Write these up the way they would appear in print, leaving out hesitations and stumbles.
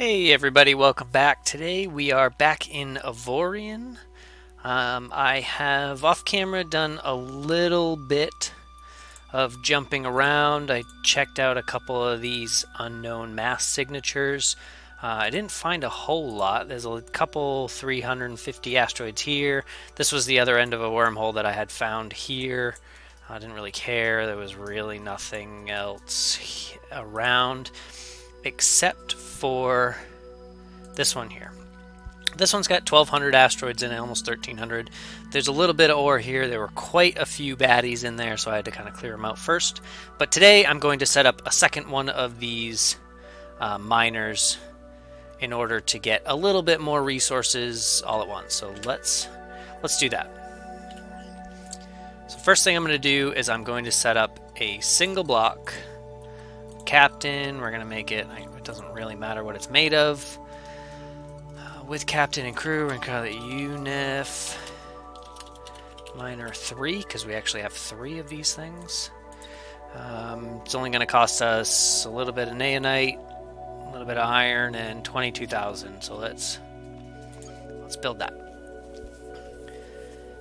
Hey everybody, welcome back. Today we are back in Avorion. I have off camera done a little bit of jumping around. I checked out a couple of these unknown mass signatures. I didn't find a whole lot. There's a couple 350 asteroids here. This was the other end of a wormhole that I had found here. I didn't really care. There was really nothing else around except for this one here. This one's got 1,200 asteroids in it, almost 1,300. There's a little bit of ore here. There were quite a few baddies in there, so I had to kind of clear them out first. But today I'm going to set up a second one of these miners in order to get a little bit more resources all at once. So let's do that. So first thing I'm going to do is I'm going to set up a single block captain. We're going to make it, it doesn't really matter what it's made of. With captain and crew, we're going to call it UNIF Miner 3, because we actually have 3 of these things. It's only going to cost us a little bit of naonite, a little bit of iron, and 22,000. So let's build that.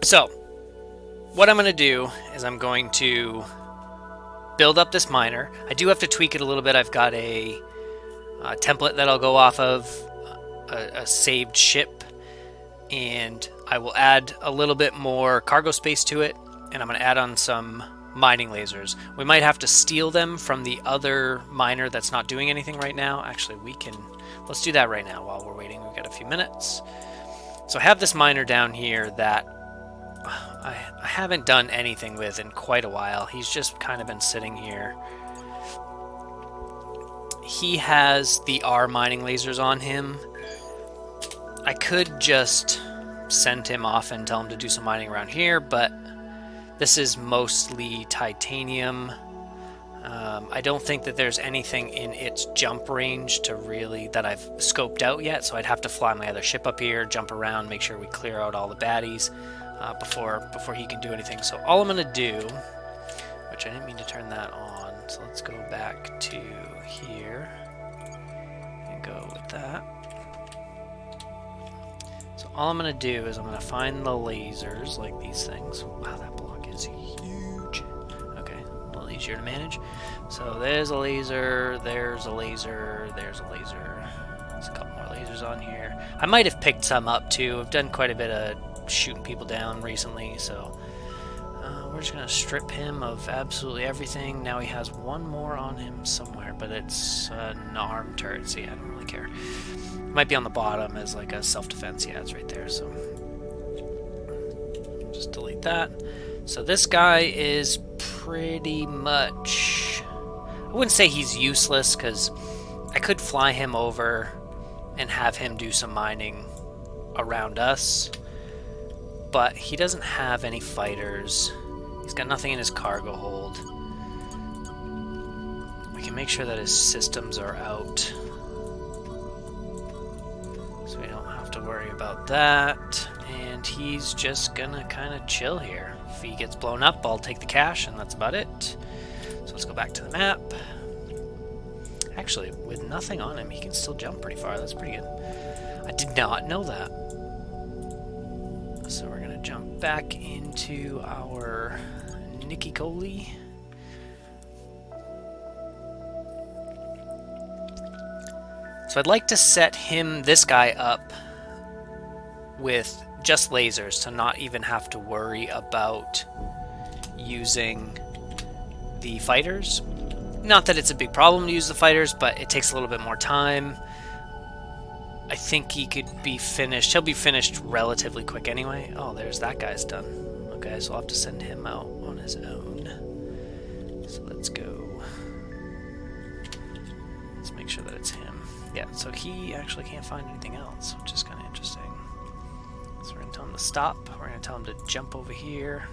So what I'm going to do is I'm going to build up this miner. I do have to tweak it a little bit. I've got a template that I'll go off of, a saved ship, and I will add a little bit more cargo space to it, and I'm going to add on some mining lasers. We might have to steal them from the other miner that's not doing anything right now. Actually, let's do that right now while we're waiting. We've got a few minutes. So I have this miner down here that I haven't done anything with in quite a while. He's just kind of been sitting here. He has the R mining lasers on him. I could just send him off and tell him to do some mining around here, but this is mostly titanium. I don't think that there's anything in its jump range that I've scoped out yet, so I'd have to fly my other ship up here, jump around, make sure we clear out all the baddies before he can do anything. So all I'm going to do, which I didn't mean to turn that on, so let's go back to here and go with that. So all I'm going to do is I'm going to find the lasers, like these things. Wow, that block is huge. Okay, a little easier to manage. So there's a laser, there's a laser, there's a laser. There's a couple more lasers on here. I might have picked some up too. I've done quite a bit of shooting people down recently, so we're just going to strip him of absolutely everything. Now he has one more on him somewhere, but it's an arm turret, so yeah, I don't really care. Might be on the bottom as like a self-defense. Yeah, it's right there, so just delete that. So this guy is pretty much, I wouldn't say he's useless, because I could fly him over and have him do some mining around us, but he doesn't have any fighters. He's got nothing in his cargo hold. We can make sure that his systems are out, so we don't have to worry about that. And he's just gonna kind of chill here. If he gets blown up, I'll take the cash, and that's about it. So let's go back to the map. Actually, with nothing on him, he can still jump pretty far. That's pretty good. I did not know that. So we're gonna jump back into our Nikki Coley. So I'd like to set this guy up with just lasers to not even have to worry about using the fighters. Not that it's a big problem to use the fighters, but it takes a little bit more time. I think he could be finished. He'll be finished relatively quick anyway. Oh, there's that guy's done. Okay, so I'll have to send him out on his own. So let's go. Let's make sure that it's him. Yeah, so he actually can't find anything else, which is kind of interesting. So we're going to tell him to stop. We're going to tell him to jump over here.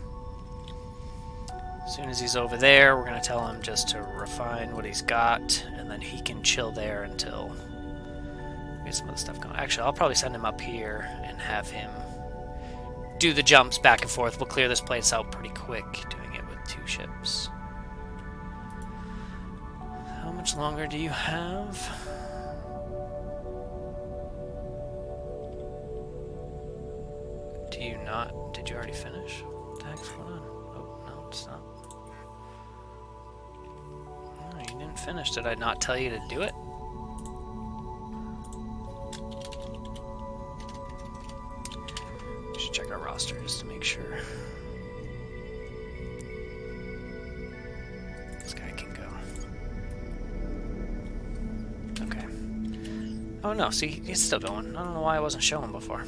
As soon as he's over there, we're going to tell him just to refine what he's got, and then he can chill there until we get some other stuff going. Actually, I'll probably send him up here and have him do the jumps back and forth. We'll clear this place out pretty quick, doing it with 2 ships. How much longer do you have? Do you not? Did you already finish? What the heck's going on? Oh, no, it's not. No, you didn't finish. Did I not tell you to do it? We should check our roster just to make sure. This guy can go. Okay. Oh no, see, he's still going. I don't know why I wasn't showing before.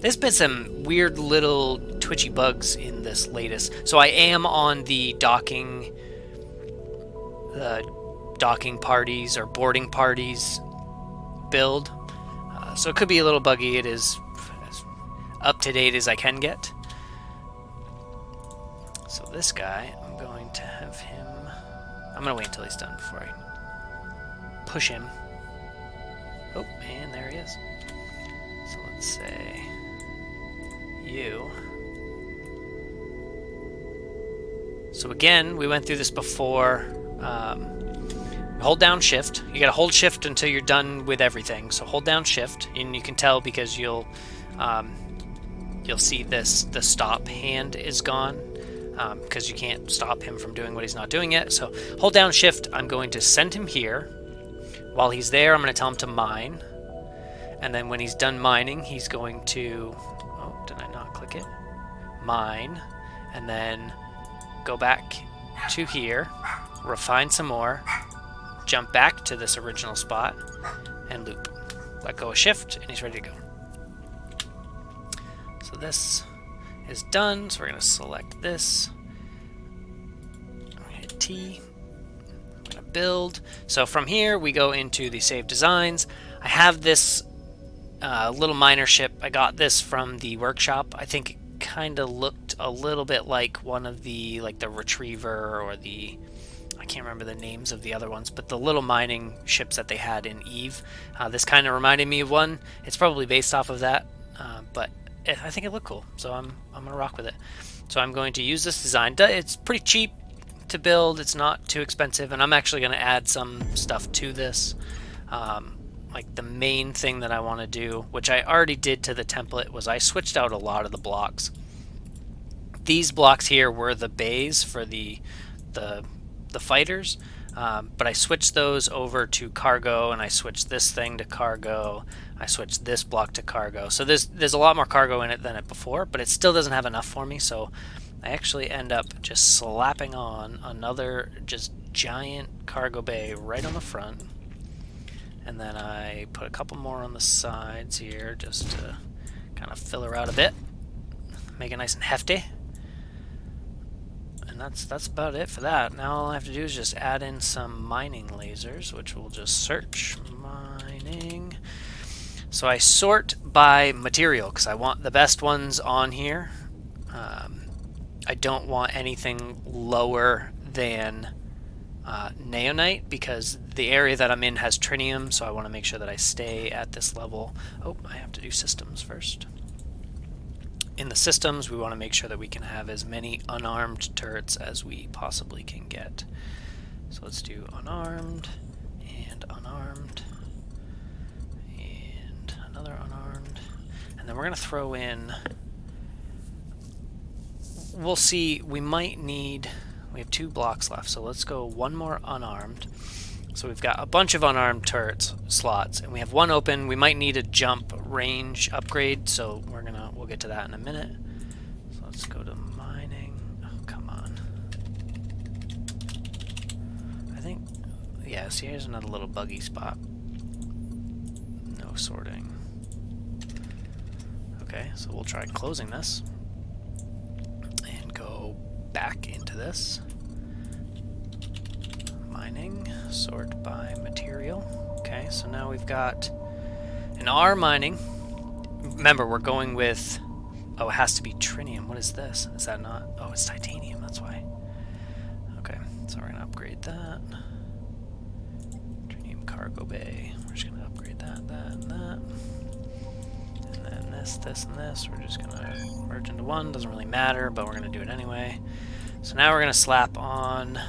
There's been some weird little twitchy bugs in this latest. So I am on the docking parties or boarding parties build. So it could be a little buggy. It is as up to date as I can get. So this guy, I'm going to have him... I'm going to wait until he's done before I push him. Oh, and there he is. So let's say you. So again, we went through this before. Hold down shift. You gotta hold shift until you're done with everything. So hold down shift, and you can tell because you'll see this, the stop hand is gone, because you can't stop him from doing what he's not doing yet. So hold down shift. I'm going to send him here. While he's there, I'm going to tell him to mine. And then when he's done mining, he's going to... Oh, did I not click it? Mine. And then go back to here, refine some more, jump back to this original spot, and loop. Let go of shift, and he's ready to go. So this is done, so we're going to select this. I'm going to hit T. I'm going to build. So from here, we go into the Save Designs. I have this little miner ship. I got this from the workshop. I think it kind of looked a little bit like one of the, like the Retriever or the... I can't remember the names of the other ones, but the little mining ships that they had in Eve. This kind of reminded me of one. It's probably based off of that, but I think it looked cool, so I'm gonna rock with it. So I'm going to use this design. It's pretty cheap to build. It's not too expensive, and I'm actually going to add some stuff to this. Like the main thing that I want to do, which I already did to the template, was I switched out a lot of the blocks. These blocks here were the bays for the fighters, but I switched those over to cargo, and I switched this thing to cargo. I switched this block to cargo. So there's a lot more cargo in it than it before, but it still doesn't have enough for me. So I actually end up just slapping on another just giant cargo bay right on the front, and then I put a couple more on the sides here just to kind of fill her out a bit, make it nice and hefty. And that's about it for that. Now all I have to do is just add in some mining lasers, which we'll just search mining. So I sort by material because I want the best ones on here. I don't want anything lower than neonite because the area that I'm in has trinium, so I want to make sure that I stay at this level. Oh, I have to do systems first. In the systems, we want to make sure that we can have as many unarmed turrets as we possibly can get. So let's do unarmed, and unarmed, and another unarmed. And then we're going to throw in... We'll see, we might need... We have 2 blocks left, so let's go one more unarmed. So we've got a bunch of unarmed turrets slots, and we have 1 open. We might need a jump range upgrade, so we'll get to that in a minute. So let's go to mining. Oh, come on. I think, yeah, see, here's another little buggy spot. No sorting. Okay, so we'll try closing this and go back into this. Mining, sort by material. Okay, so now we've got an R mining. Remember, we're going with... Oh, it has to be trinium. What is this? Is that not... Oh, it's titanium, that's why. Okay, so we're going to upgrade that. Trinium cargo bay. We're just going to upgrade that, that, and that. And then this, and this. We're just going to merge into one. Doesn't really matter, but we're going to do it anyway. So now we're going to slap on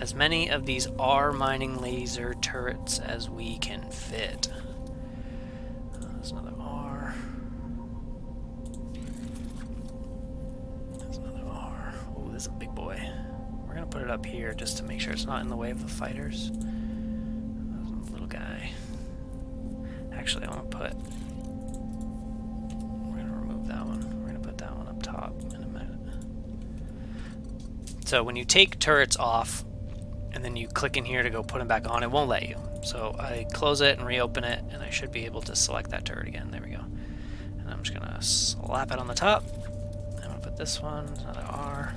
as many of these R mining laser turrets as we can fit. There's another R. is a big boy. We're gonna put it up here just to make sure it's not in the way of the fighters. Little guy. Actually, I want to put... We're gonna remove that one. We're gonna put that one up top in a minute. So when you take turrets off, and then you click in here to go put them back on, it won't let you. So I close it and reopen it, and I should be able to select that turret again. There we go. And I'm just gonna slap it on the top. I'm gonna put this one, another R.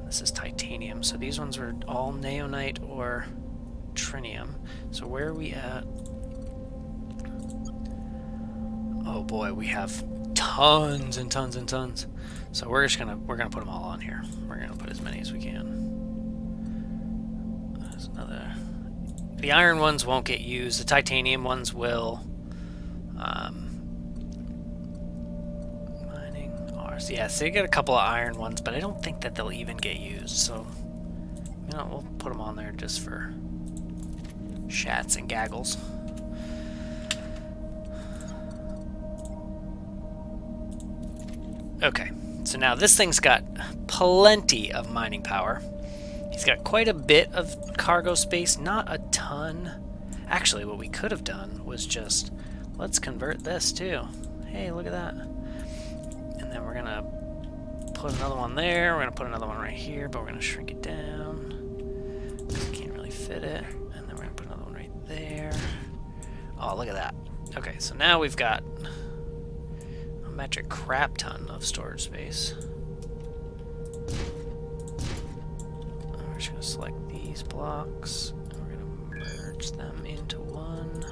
This is titanium. So these ones are all neonite or trinium. So where are we at? Oh boy, we have tons and tons and tons. So we're gonna put them all on here. We're gonna put as many as we can. There's another. The iron ones won't get used. The titanium ones will. Mining R's. Yeah, so you get a couple of iron ones, but I don't think that they'll even get used. So, you know, we'll put them on there just for shats and gaggles. Okay, so now this thing's got plenty of mining power. He's got quite a bit of cargo space, not a ton. Actually, what we could have done was just, let's convert this too. Hey, look at that. And then we're gonna put another one there. We're gonna put another one right here, but we're gonna shrink it down. Because we can't really fit it. And then we're gonna put another one right there. Oh, look at that. Okay, so now we've got a metric crap ton of storage space. We're just going to select these blocks, and we're going to merge them into one.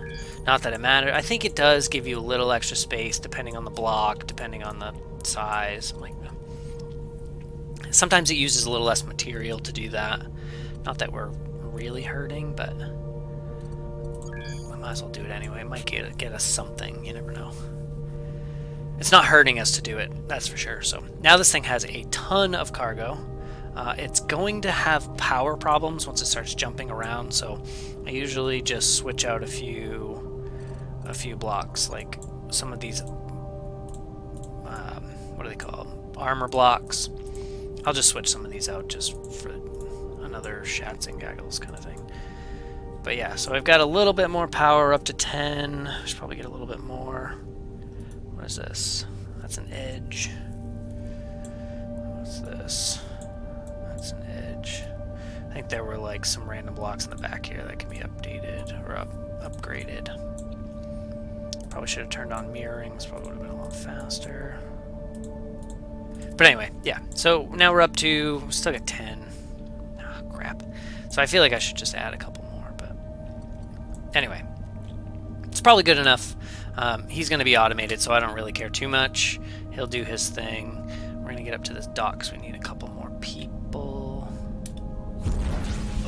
Not that it matters. I think it does give you a little extra space depending on the block, depending on the size. Like, sometimes it uses a little less material to do that. Not that we're really hurting, but I might as well do it anyway. It might get us something. You never know. It's not hurting us to do it, that's for sure. So now this thing has a ton of cargo. It's going to have power problems once it starts jumping around, so I usually just switch out a few blocks, like some of these, what do they call them? Armor blocks. I'll just switch some of these out just for another shats and gaggles kind of thing. But yeah, so I've got a little bit more power, up to 10. I should probably get a little bit more. What is this? That's an edge. What's this? That's an edge. I think there were like some random blocks in the back here that can be updated or upgraded. Probably should have turned on mirroring. This probably would have been a lot faster. But anyway, yeah. So now we're up to, we still got 10. Ah, crap. So I feel like I should just add a couple more, but anyway. It's probably good enough. He's going to be automated, so I don't really care too much. He'll do his thing. We're going to get up to this dock, because we need a couple more people.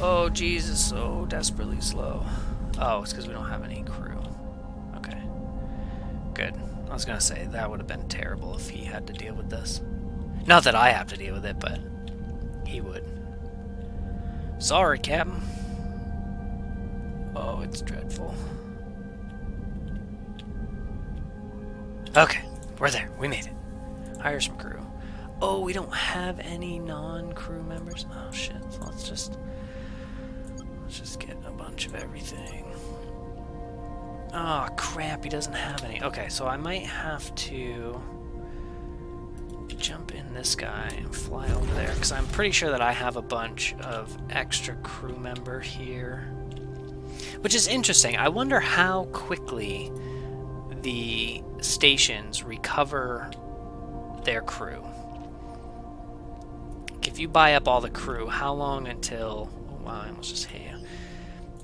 Oh, Jesus, so desperately slow. Oh, it's because we don't have any crew. Okay. Good. I was going to say, that would have been terrible if he had to deal with this. Not that I have to deal with it, but he would. Sorry, Captain. Oh, it's dreadful. Okay, we're there. We made it. Hire some crew. Oh, we don't have any non-crew members? Oh, shit. So let's just get a bunch of everything. Oh, crap. He doesn't have any. Okay, so I might have to jump in this guy and fly over there, because I'm pretty sure that I have a bunch of extra crew member here. Which is interesting. I wonder how quickly the stations recover their crew. If you buy up all the crew, how long until... Oh, wow, I almost just hit you.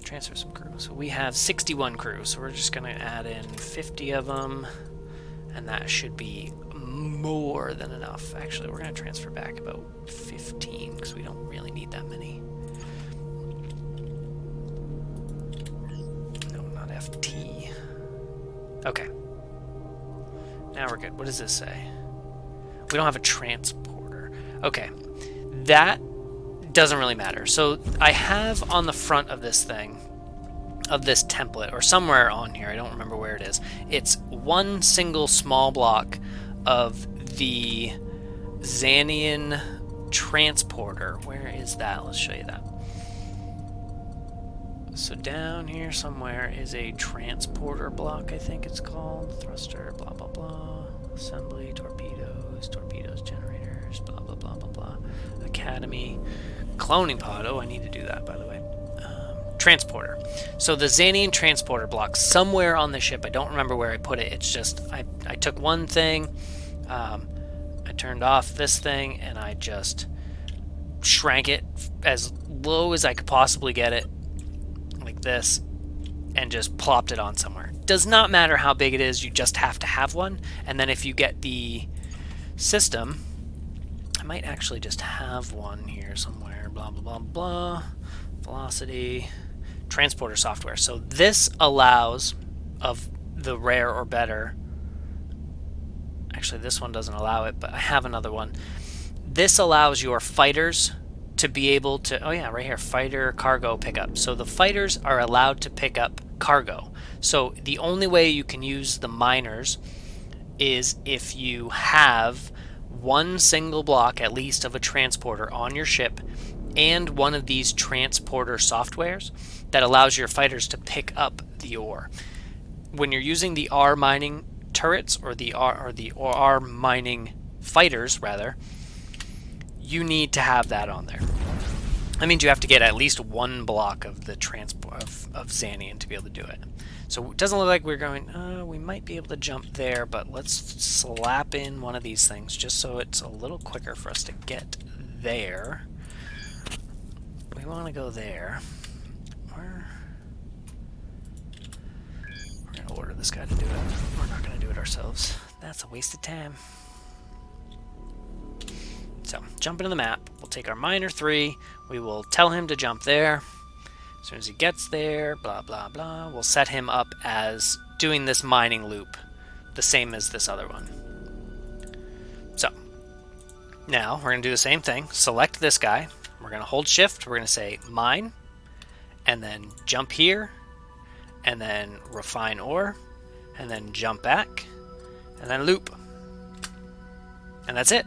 Transfer some crew. So we have 61 crew, so we're just going to add in 50 of them, and that should be more than enough. Actually, we're going to transfer back about 15, because we don't really need that many. No, not FT. Okay. Now we're good. What does this say? We don't have a transporter. Okay. That doesn't really matter. So I have on the front of this thing, of this template, or somewhere on here, I don't remember where it is, it's one single small block of the Xanian transporter. Where is that? Let's show you that. So down here somewhere is a transporter block, I think it's called. Thruster, blah, blah, blah. Assembly, torpedoes, generators, blah, blah, blah, blah, blah. Academy. Cloning pod. Oh, I need to do that, by the way. Transporter. So the Xanian transporter block, somewhere on the ship, I don't remember where I put it. It's just, I took one thing, I turned off this thing, and I just shrank it as low as I could possibly get it, like this, and just plopped it on somewhere. Does not matter how big it is, you just have to have one. And then if you get the system, I might actually just have one here somewhere, blah, blah, blah, blah, velocity, transporter software. So this allows, of the rare or better, actually this one doesn't allow it, but I have another one. This allows your fighters to be able to, oh yeah, right here, fighter cargo pickup. So the fighters are allowed to pick up cargo. So the only way you can use the miners is if you have one single block at least of a transporter on your ship and one of these transporter softwares that allows your fighters to pick up the ore. When you're using the R mining turrets or the R mining fighters rather, you need to have that on there. That means you have to get at least one block of the transport of Xanian to be able to do it. So it doesn't look like we're going, we might be able to jump there, but let's slap in one of these things just so it's a little quicker for us to get there. We want to go there. We're going to order this guy to do it. We're not going to do it ourselves. That's a waste of time. So, jump into the map. We'll take our miner 3. We will tell him to jump there. As soon as he gets there, blah, blah, blah, we'll set him up as doing this mining loop, the same as this other one. So, now we're going to do the same thing. Select this guy. We're going to hold shift. We're going to say mine, and then jump here, and then refine ore, and then jump back, and then loop. And that's it.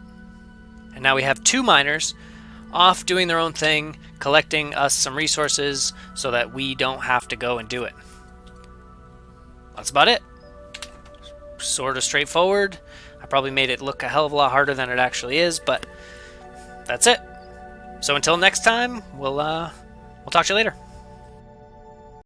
And now we have 2 miners off doing their own thing, collecting us some resources so that we don't have to go and do it. That's about it. Sort of straightforward. I probably made it look a hell of a lot harder than it actually is, but that's it. So until next time, we'll talk to you later.